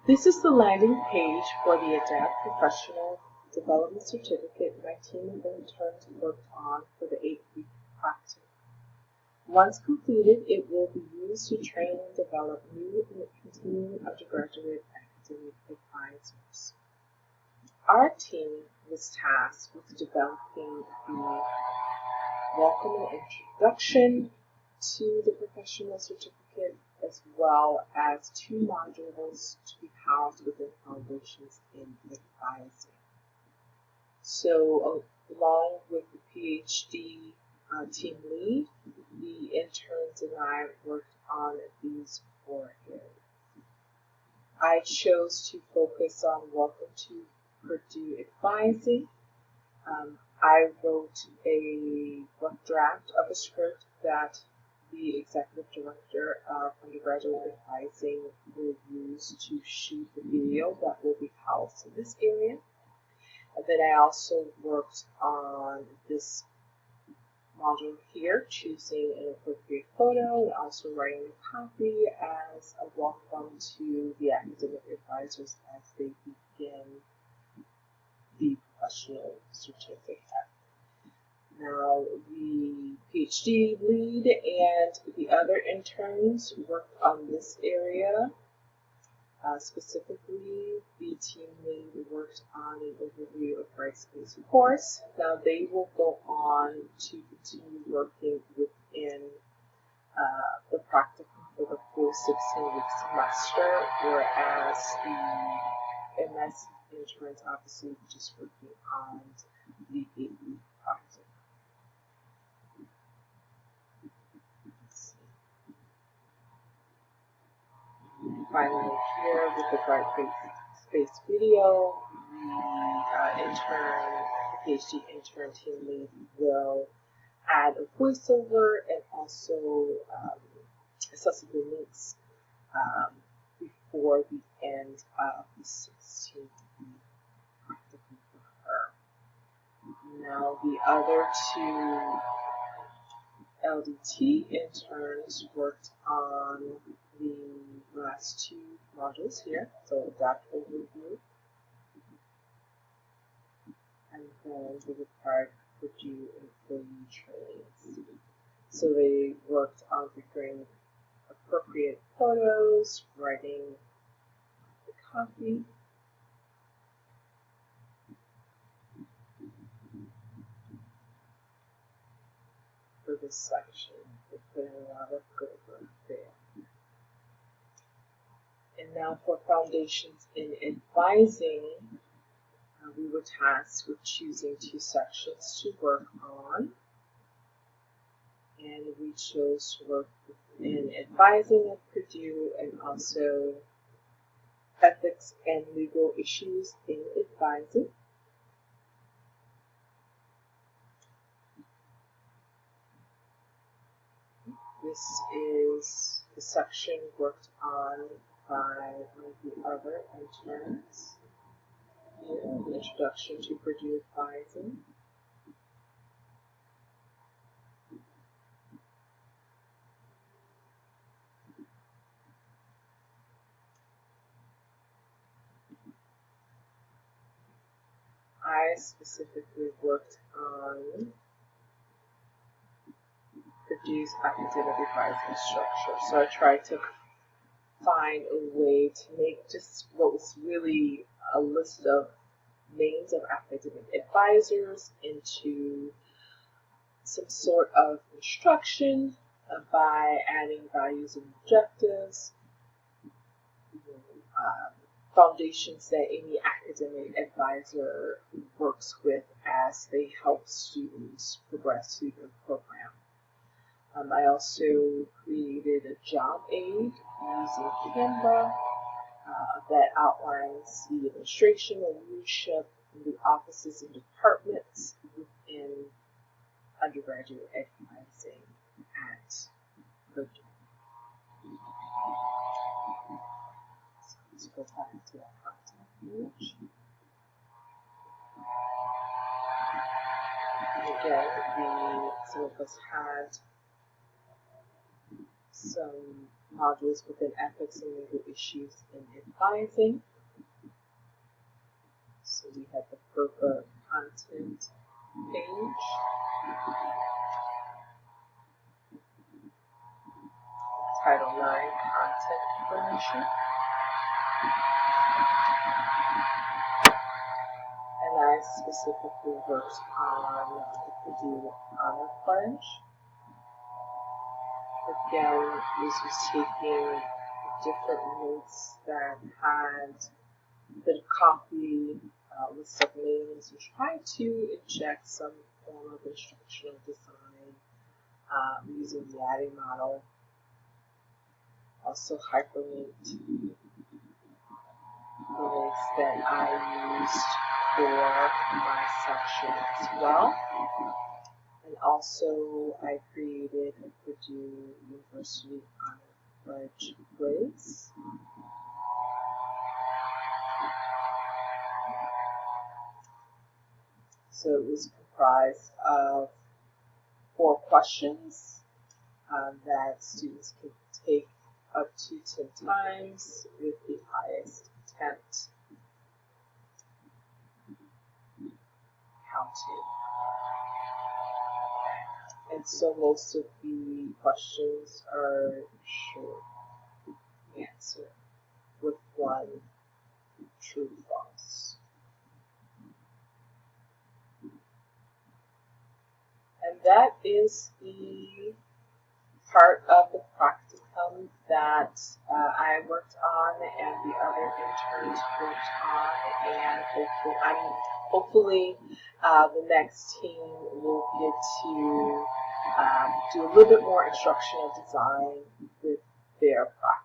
This is the landing page for the ADAPT Professional Development Certificate my team of interns worked on for the 8-week practice. Once completed, it will be used to train and develop new and continuing undergraduate academic advisors. Our team was tasked with developing the welcome and introduction to the professional certificate, as well as 2 modules to be housed within Foundations in Advising. So, along with the PhD team lead, the interns and I worked on these 4 areas. I chose to focus on Welcome to Purdue Advising. I wrote a rough draft of a script that the Executive Director of Undergraduate Advising will use to shoot the video that will be housed in this area. And then I also worked on this module here, choosing an appropriate photo and also writing a copy as a welcome to the academic advisors as they begin the professional certificate. Now, the PhD lead and the other interns worked on this area. Specifically, the team lead worked on an overview of Brightspace course. Now, they will go on to continue working within the practicum for the full 16-week semester, whereas the MS interns obviously just working on the 8-week practicum. Finally, here with the Brightspace video, the PhD intern team lead will add a voiceover and also accessible links before the end of the 16-week practicum for her. Now, the other 2 LDT interns worked on the last 2 modules here, so ADAPT Overview, and then the required Purdue employee trainings. So they worked on preparing appropriate photos, writing the copy, for this section. They put in a lot of good work there. And now for Foundations in Advising, we were tasked with choosing 2 sections to work on. And we chose to work in Advising at Purdue and also Ethics and Legal Issues in Advising. This is the section worked on by one of the other interns. Here, the Introduction to Purdue Advising. I specifically worked on Purdue's academic advising structure. So I tried to find a way to make just what was really a list of names of academic advisors into some sort of instruction by adding values and objectives, foundations that any academic advisor works with as they help students progress through their program. I also created a job aid using Canva that outlines the administration and leadership in the offices and departments within undergraduate advising at Purdue. So let's go back to our contact page. And again, some of us had some modules within ethics and legal issues in advising. So we have the FERPA content page. Title IX content information. And I specifically worked on the Purdue Honor Pledge. Again, this was taking different notes that had the copy list of names and trying to inject some form of instructional design using the ADDIE model. Also hyperlinked the links that I used for my section as well. And also I created a Purdue University Honor Pledge quiz. So it was comprised of 4 questions that students could take up to 10 times with the highest attempt counted. And so most of the questions are short answer with 1 true false. And that is the part of the practicum that I worked on and the other interns worked on, and hopefully the next team will get to do a little bit more instructional design with their practicum.